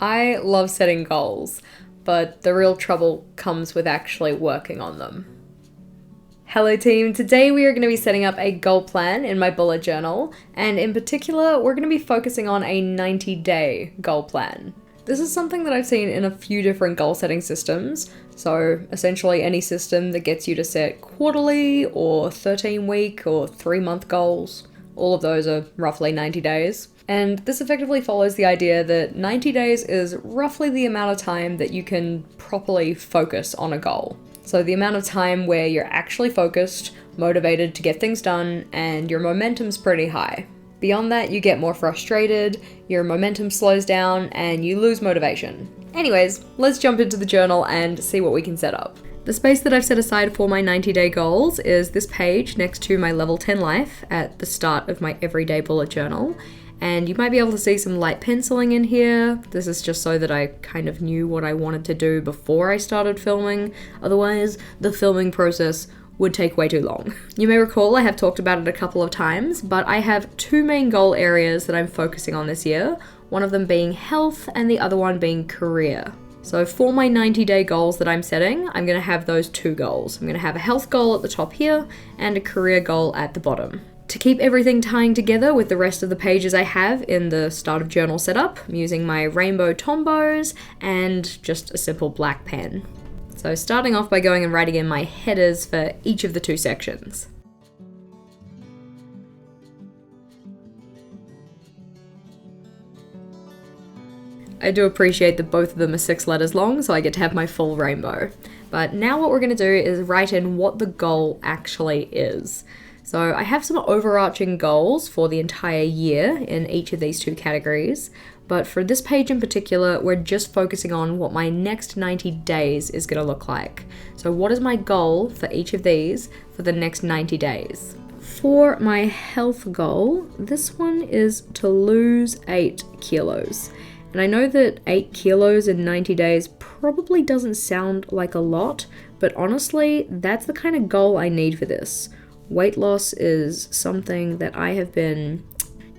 I love setting goals, but the real trouble comes with actually working on them. Hello team, today we are going to be setting up a goal plan in my bullet journal, and in particular we're going to be focusing on a 90-day goal plan. This is something that I've seen in a few different goal setting systems, so essentially any system that gets you to set quarterly or 13-week or 3-month goals. All of those are roughly 90 days. And this effectively follows the idea that 90 days is roughly the amount of time that you can properly focus on a goal. So the amount of time where you're actually focused, motivated to get things done, and your momentum's pretty high. Beyond that, you get more frustrated, your momentum slows down, and you lose motivation. Anyways, let's jump into the journal and see what we can set up. The space that I've set aside for my 90-day goals is this page next to my level 10 life at the start of my everyday bullet journal. And you might be able to see some light penciling in here. This is just so that I kind of knew what I wanted to do before I started filming. Otherwise, the filming process would take way too long. You may recall I have talked about it a couple of times, but I have 2 main goal areas that I'm focusing on this year, one of them being health and the other one being career. So for my 90-day goals that I'm setting, I'm going to have those 2 goals. I'm going to have a health goal at the top here and a career goal at the bottom. To keep everything tying together with the rest of the pages I have in the start of journal setup, I'm using my rainbow Tombos and just a simple black pen. So starting off by going and writing in my headers for each of the 2 sections. I do appreciate that both of them are 6 letters long, so I get to have my full rainbow. But now what we're going to do is write in what the goal actually is. So I have some overarching goals for the entire year in each of these 2 categories, but for this page in particular, we're just focusing on what my next 90 days is going to look like. So what is my goal for each of these for the next 90 days? For my health goal, this one is to lose 8 kilos. And I know that 8 kilos in 90 days probably doesn't sound like a lot, but honestly, that's the kind of goal I need for this. Weight loss is something that I have been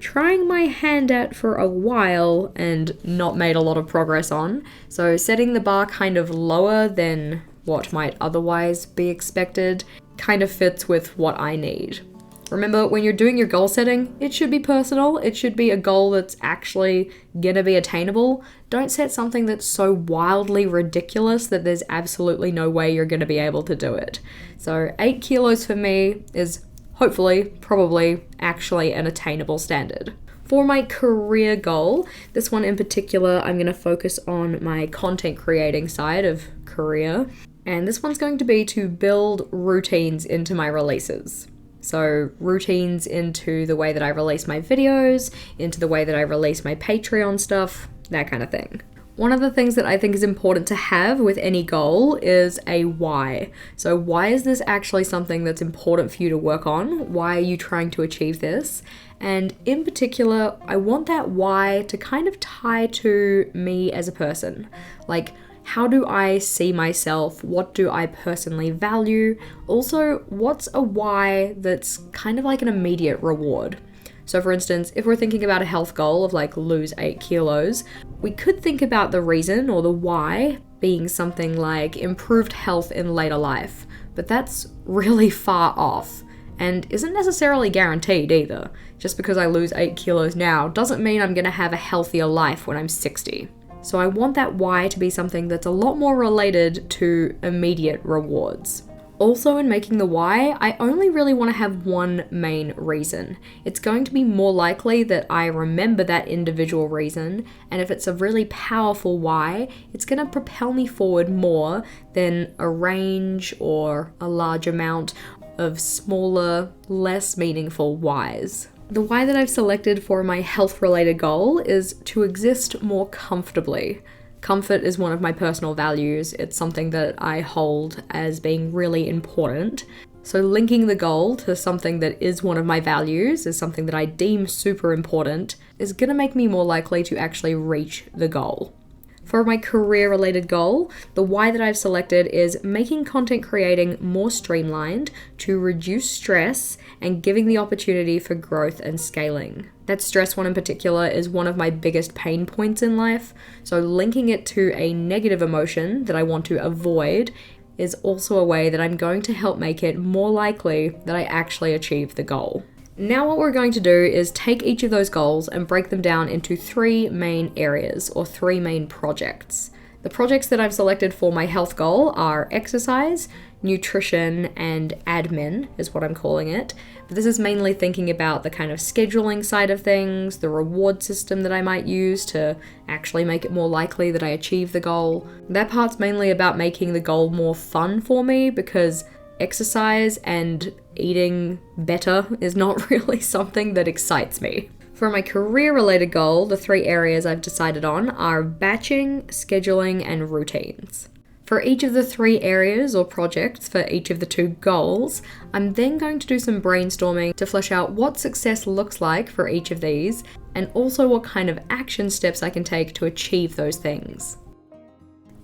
trying my hand at for a while and not made a lot of progress on. So setting the bar kind of lower than what might otherwise be expected kind of fits with what I need. Remember, when you're doing your goal setting, it should be personal. It should be a goal that's actually gonna be attainable. Don't set something that's so wildly ridiculous that there's absolutely no way you're gonna be able to do it. So 8 kilos for me is hopefully, probably, actually an attainable standard. For my career goal, this one in particular, I'm gonna focus on my content creating side of career. And this one's going to be to build routines into my releases. So routines into the way that I release my videos, into the way that I release my Patreon stuff, that kind of thing. One of the things that I think is important to have with any goal is a why. So why is this actually something that's important for you to work on? Why are you trying to achieve this? And in particular, I want that why to kind of tie to me as a person. Like, how do I see myself? What do I personally value? Also, what's a why that's kind of like an immediate reward? So for instance, if we're thinking about a health goal of like lose 8 kilos, we could think about the reason or the why being something like improved health in later life, but that's really far off and isn't necessarily guaranteed either. Just because I lose 8 kilos now doesn't mean I'm gonna have a healthier life when I'm 60. So I want that why to be something that's a lot more related to immediate rewards. Also, in making the why, I only really want to have one main reason. It's going to be more likely that I remember that individual reason, and if it's a really powerful why, it's going to propel me forward more than a range or a large amount of smaller, less meaningful whys. The why that I've selected for my health-related goal is to exist more comfortably. Comfort is one of my personal values. It's something that I hold as being really important. So linking the goal to something that is one of my values, is something that I deem super important, is gonna make me more likely to actually reach the goal. For my career-related goal, the why that I've selected is making content creating more streamlined to reduce stress and giving the opportunity for growth and scaling. That stress one in particular is one of my biggest pain points in life, so linking it to a negative emotion that I want to avoid is also a way that I'm going to help make it more likely that I actually achieve the goal. Now what we're going to do is take each of those goals and break them down into 3 main areas or 3 main projects. The projects that I've selected for my health goal are exercise, nutrition, and admin is what I'm calling it. But this is mainly thinking about the kind of scheduling side of things, the reward system that I might use to actually make it more likely that I achieve the goal. That part's mainly about making the goal more fun for me because exercise and eating better is not really something that excites me. For my career-related goal, the 3 areas I've decided on are batching, scheduling, and routines. For each of the 3 areas or projects for each of the 2 goals, I'm then going to do some brainstorming to flesh out what success looks like for each of these, and also what kind of action steps I can take to achieve those things.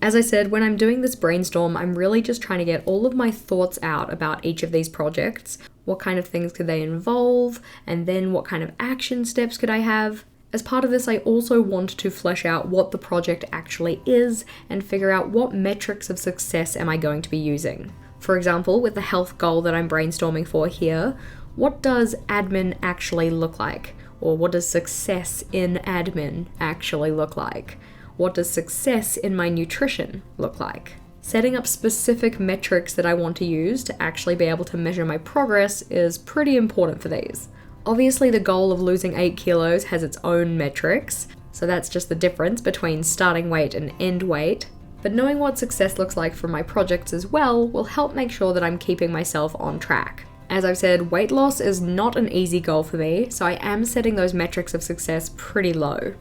As I said, when I'm doing this brainstorm, I'm really just trying to get all of my thoughts out about each of these projects. What kind of things could they involve? And then what kind of action steps could I have? As part of this, I also want to flesh out what the project actually is and figure out what metrics of success am I going to be using. For example, with the health goal that I'm brainstorming for here, what does admin actually look like? Or what does success in admin actually look like? What does success in my nutrition look like? Setting up specific metrics that I want to use to actually be able to measure my progress is pretty important for these. Obviously, the goal of losing 8 kilos has its own metrics, so that's just the difference between starting weight and end weight. But knowing what success looks like for my projects as well will help make sure that I'm keeping myself on track. As I've said, weight loss is not an easy goal for me, so I am setting those metrics of success pretty low.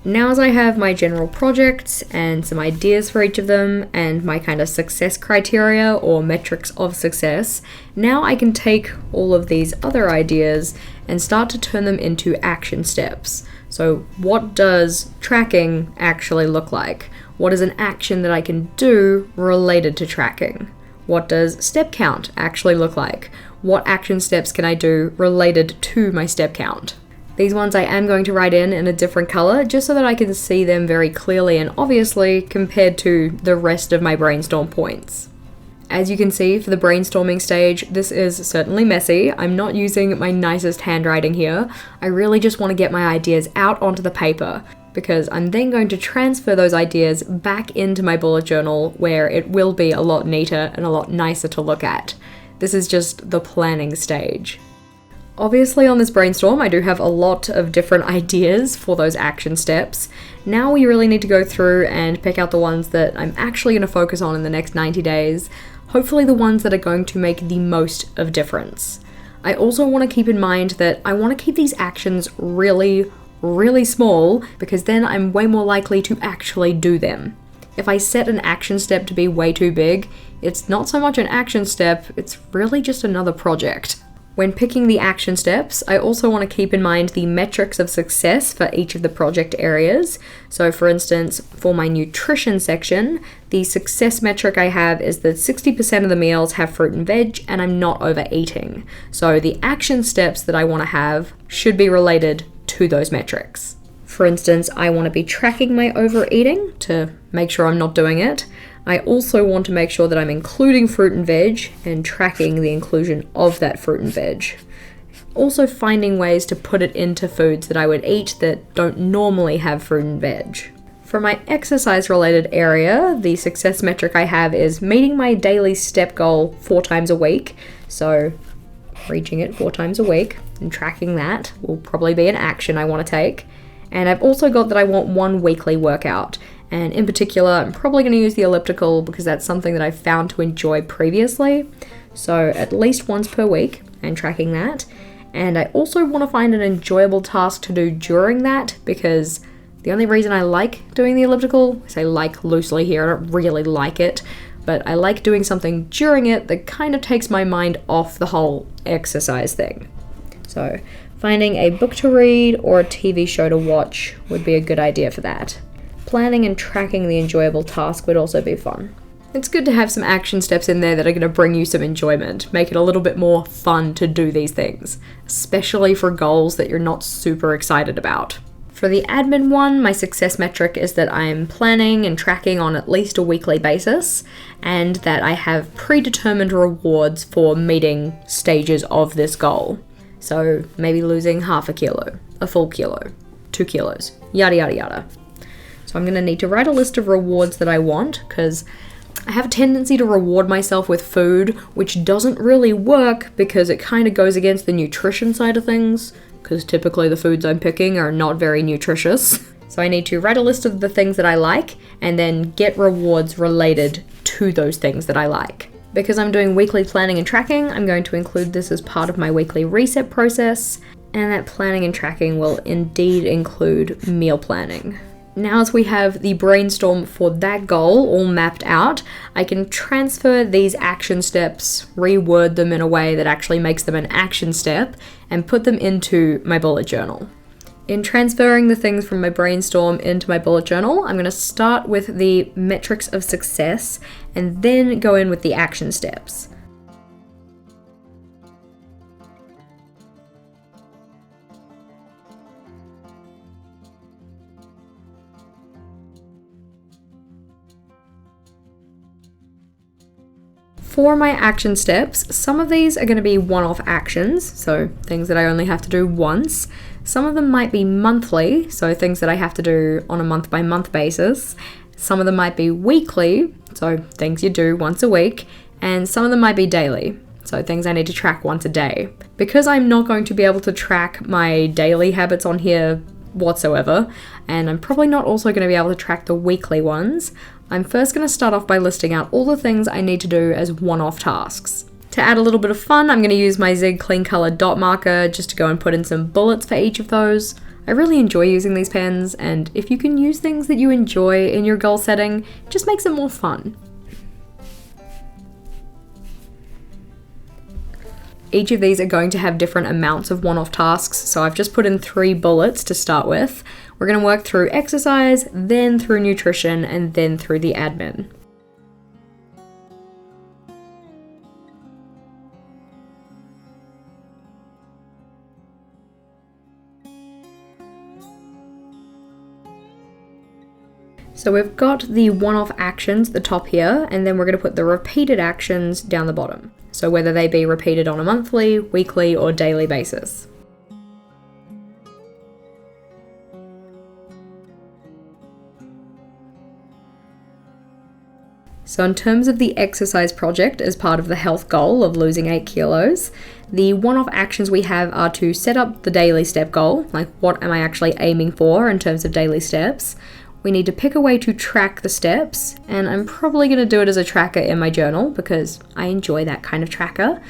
Now as I have my general projects and some ideas for each of them and my kind of success criteria or metrics of success, now I can take all of these other ideas and start to turn them into action steps. So what does tracking actually look like? What is an action that I can do related to tracking? What does step count actually look like? What action steps can I do related to my step count? These ones I am going to write in a different color just so that I can see them very clearly and obviously compared to the rest of my brainstorm points. As you can see for the brainstorming stage, this is certainly messy. I'm not using my nicest handwriting here. I really just want to get my ideas out onto the paper because I'm then going to transfer those ideas back into my bullet journal where it will be a lot neater and a lot nicer to look at. This is just the planning stage. Obviously on this brainstorm, I do have a lot of different ideas for those action steps. Now we really need to go through and pick out the ones that I'm actually going to focus on in the next 90 days, hopefully the ones that are going to make the most of difference. I also want to keep in mind that I want to keep these actions really small because then I'm way more likely to actually do them. If I set an action step to be way too big, it's not so much an action step, it's really just another project. When picking the action steps, I also want to keep in mind the metrics of success for each of the project areas. So for instance, for my nutrition section, the success metric I have is that 60% of the meals have fruit and veg and I'm not overeating. So the action steps that I want to have should be related to those metrics. For instance, I want to be tracking my overeating to make sure I'm not doing it. I also want to make sure that I'm including fruit and veg and tracking the inclusion of that fruit and veg. Also finding ways to put it into foods that I would eat that don't normally have fruit and veg. For my exercise related area, the success metric I have is meeting my daily step goal 4 times a week. So reaching it 4 times a week and tracking that will probably be an action I want to take. And I've also got that I want 1 weekly workout. And in particular, I'm probably going to use the elliptical because that's something that I've found to enjoy previously. So at least once per week and tracking that. And I also want to find an enjoyable task to do during that because the only reason I like doing the elliptical, I say like loosely here, I don't really like it, but I like doing something during it that kind of takes my mind off the whole exercise thing. So finding a book to read or a TV show to watch would be a good idea for that. planning and tracking the enjoyable task would also be fun. It's good to have some action steps in there that are going to bring you some enjoyment, make it a little bit more fun to do these things, especially for goals that you're not super excited about. For the admin one, my success metric is that I'm planning and tracking on at least a weekly basis, and that I have predetermined rewards for meeting stages of this goal. So maybe losing half a kilo, a full kilo, 2 kilos, yada yada yada. So I'm going to need to write a list of rewards that I want, because I have a tendency to reward myself with food, which doesn't really work because it kind of goes against the nutrition side of things, because typically the foods I'm picking are not very nutritious. So I need to write a list of the things that I like and then get rewards related to those things that I like. Because I'm doing weekly planning and tracking, I'm going to include this as part of my weekly reset process, and that planning and tracking will indeed include meal planning. Now as we have the brainstorm for that goal all mapped out, I can transfer these action steps, reword them in a way that actually makes them an action step, and put them into my bullet journal. In transferring the things from my brainstorm into my bullet journal, I'm going to start with the metrics of success and then go in with the action steps. For my action steps, some of these are going to be one-off actions, so things that I only have to do once. Some of them might be monthly, so things that I have to do on a month-by-month basis. Some of them might be weekly, so things you do once a week. And some of them might be daily, so things I need to track once a day. Because I'm not going to be able to track my daily habits on here whatsoever, and I'm probably not also going to be able to track the weekly ones, I'm first going to start off by listing out all the things I need to do as one-off tasks. To add a little bit of fun, I'm going to use my Zig Clean Color dot marker just to go and put in some bullets for each of those. I really enjoy using these pens, and if you can use things that you enjoy in your goal setting, it just makes it more fun. Each of these are going to have different amounts of one-off tasks, so I've just put in 3 bullets to start with. We're going to work through exercise, then through nutrition, and then through the admin. So we've got the one-off actions at the top here, and then we're going to put the repeated actions down the bottom. So whether they be repeated on a monthly, weekly, or daily basis. So in terms of the exercise project as part of the health goal of losing 8 kilos, the one-off actions we have are to set up the daily step goal, like what am I actually aiming for in terms of daily steps. We need to pick a way to track the steps, and I'm probably going to do it as a tracker in my journal because I enjoy that kind of tracker.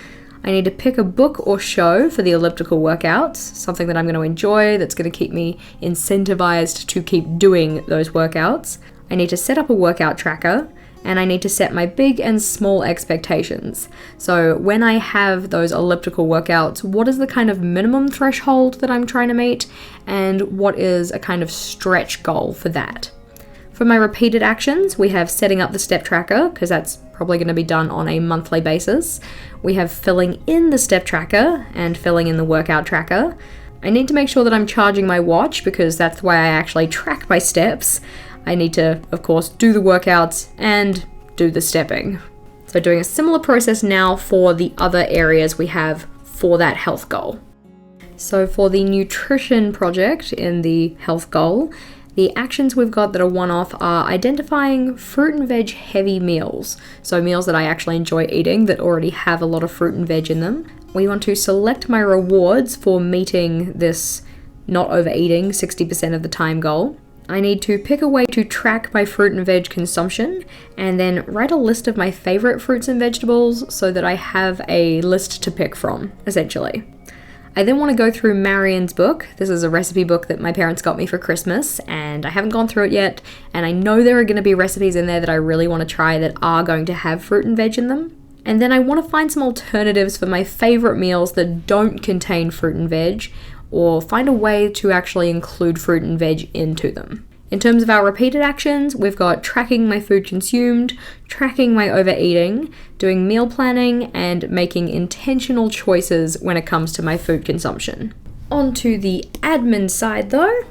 I need to pick a book or show for the elliptical workouts, something that I'm going to enjoy that's going to keep me incentivized to keep doing those workouts. I need to set up a workout tracker, and I need to set my big and small expectations. So when I have those elliptical workouts, what is the kind of minimum threshold that I'm trying to meet, and what is a kind of stretch goal for that? For my repeated actions, we have setting up the step tracker, because that's probably going to be done on a monthly basis. We have filling in the step tracker and filling in the workout tracker. I need to make sure that I'm charging my watch, because that's the way I actually track my steps. I need to, of course, do the workouts and do the stepping. So doing a similar process now for the other areas we have for that health goal. So for the nutrition project in the health goal, the actions we've got that are one-off are identifying fruit and veg heavy meals. So meals that I actually enjoy eating that already have a lot of fruit and veg in them. We want to select my rewards for meeting this not overeating 60% of the time goal. I need to pick a way to track my fruit and veg consumption, and then write a list of my favorite fruits and vegetables so that I have a list to pick from, essentially. I then want to go through Marion's book. This is a recipe book that my parents got me for Christmas, and I haven't gone through it yet, and I know there are going to be recipes in there that I really want to try that are going to have fruit and veg in them. And then I want to find some alternatives for my favorite meals that don't contain fruit and veg, or find a way to actually include fruit and veg into them. In terms of our repeated actions, we've got tracking my food consumed, tracking my overeating, doing meal planning, and making intentional choices when it comes to my food consumption. On to the admin side though.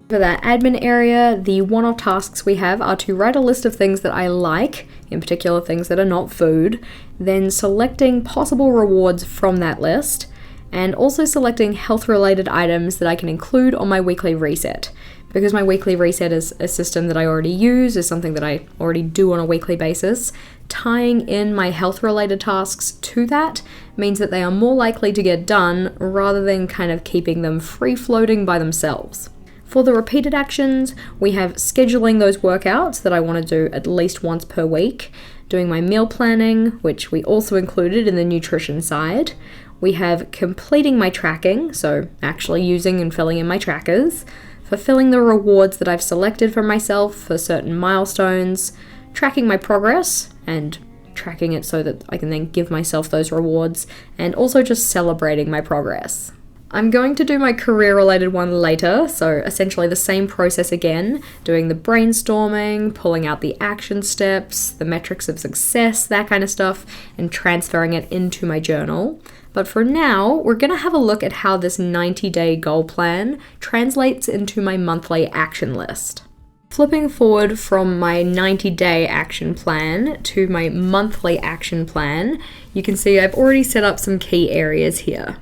For that admin area, the one-off tasks we have are to write a list of things that I like, in particular things that are not food, then selecting possible rewards from that list, and also selecting health-related items that I can include on my weekly reset. Because my weekly reset is a system that I already use, is something that I already do on a weekly basis, tying in my health-related tasks to that means that they are more likely to get done rather than kind of keeping them free-floating by themselves. For the repeated actions, we have scheduling those workouts that I want to do at least once per week, doing my meal planning, which we also included in the nutrition side. We have completing my tracking, so actually using and filling in my trackers, fulfilling the rewards that I've selected for myself for certain milestones, tracking my progress, and tracking it so that I can then give myself those rewards, and also just celebrating my progress. I'm going to do my career-related one later, so essentially the same process again, doing the brainstorming, pulling out the action steps, the metrics of success, that kind of stuff, and transferring it into my journal. But for now, we're going to have a look at how this 90-day goal plan translates into my monthly action list. Flipping forward from my 90-day action plan to my monthly action plan, you can see I've already set up some key areas here.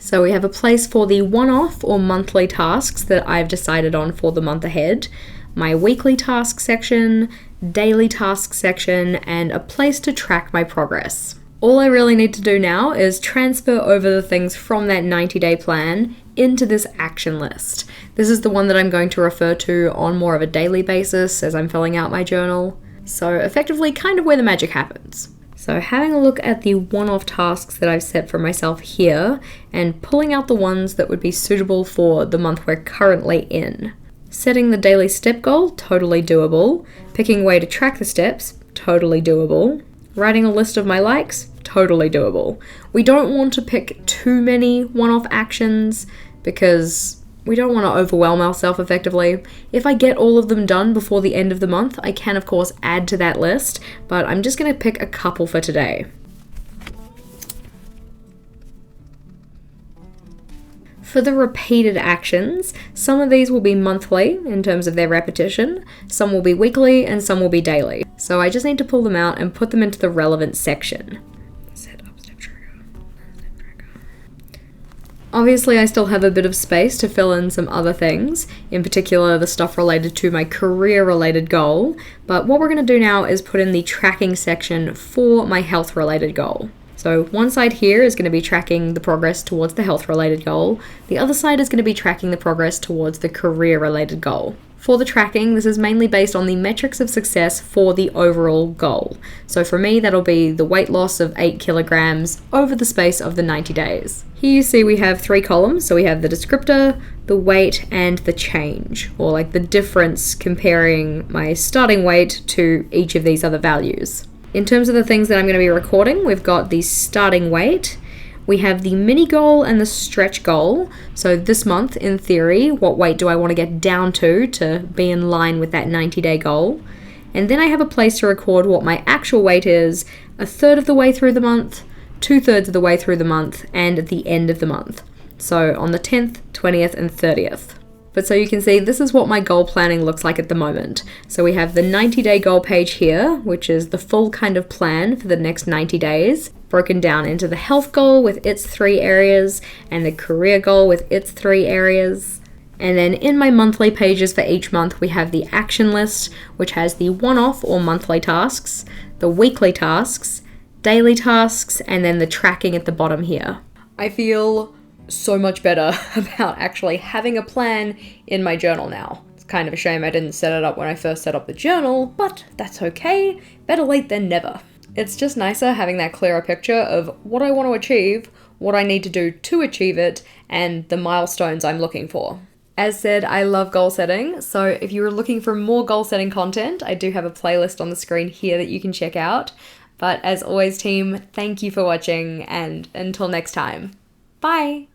So we have a place for the one-off or monthly tasks that I've decided on for the month ahead, my weekly task section, daily task section, and a place to track my progress. All I really need to do now is transfer over the things from that 90-day plan into this action list. This is the one that I'm going to refer to on more of a daily basis as I'm filling out my journal. So effectively kind of where the magic happens. So having a look at the one-off tasks that I've set for myself here and pulling out the ones that would be suitable for the month we're currently in. Setting the daily step goal, totally doable. Picking a way to track the steps, totally doable. Writing a list of my likes, totally doable. We don't want to pick too many one-off actions because we don't want to overwhelm ourselves effectively. If I get all of them done before the end of the month, I can of course add to that list, but I'm just going to pick a couple for today. For the repeated actions, some of these will be monthly in terms of their repetition, some will be weekly, and some will be daily. So I just need to pull them out and put them into the relevant section. Set up step tracker. Obviously, I still have a bit of space to fill in some other things, in particular the stuff related to my career-related goal, but what we're going to do now is put in the tracking section for my health-related goal. So one side here is going to be tracking the progress towards the health-related goal. The other side is going to be tracking the progress towards the career-related goal. For the tracking, this is mainly based on the metrics of success for the overall goal. So for me, that'll be the weight loss of 8 kilograms over the space of the 90 days. Here you see we have 3 columns. So we have the descriptor, the weight, and the change, or like the difference comparing my starting weight to each of these other values. In terms of the things that I'm going to be recording, we've got the starting weight, we have the mini goal and the stretch goal. So this month, in theory, what weight do I want to get down to be in line with that 90-day goal? And then I have a place to record what my actual weight is a third of the way through the month, 2/3 of the way through the month, and at the end of the month. So on the 10th, 20th, and 30th. But so you can see this is what my goal planning looks like at the moment. So we have the 90-day goal page here, which is the full kind of plan for the next 90 days, broken down into the health goal with its 3 areas and the career goal with its 3 areas. And then in my monthly pages for each month, we have the action list, which has the one-off or monthly tasks, the weekly tasks, daily tasks, and then the tracking at the bottom here. I feel so much better about actually having a plan in my journal now. It's kind of a shame I didn't set it up when I first set up the journal, but that's okay. Better late than never. It's just nicer having that clearer picture of what I want to achieve, what I need to do to achieve it, and the milestones I'm looking for. As said, I love goal setting, so if you were looking for more goal setting content, I do have a playlist on the screen here that you can check out. But as always, team, thank you for watching, and until next time, bye!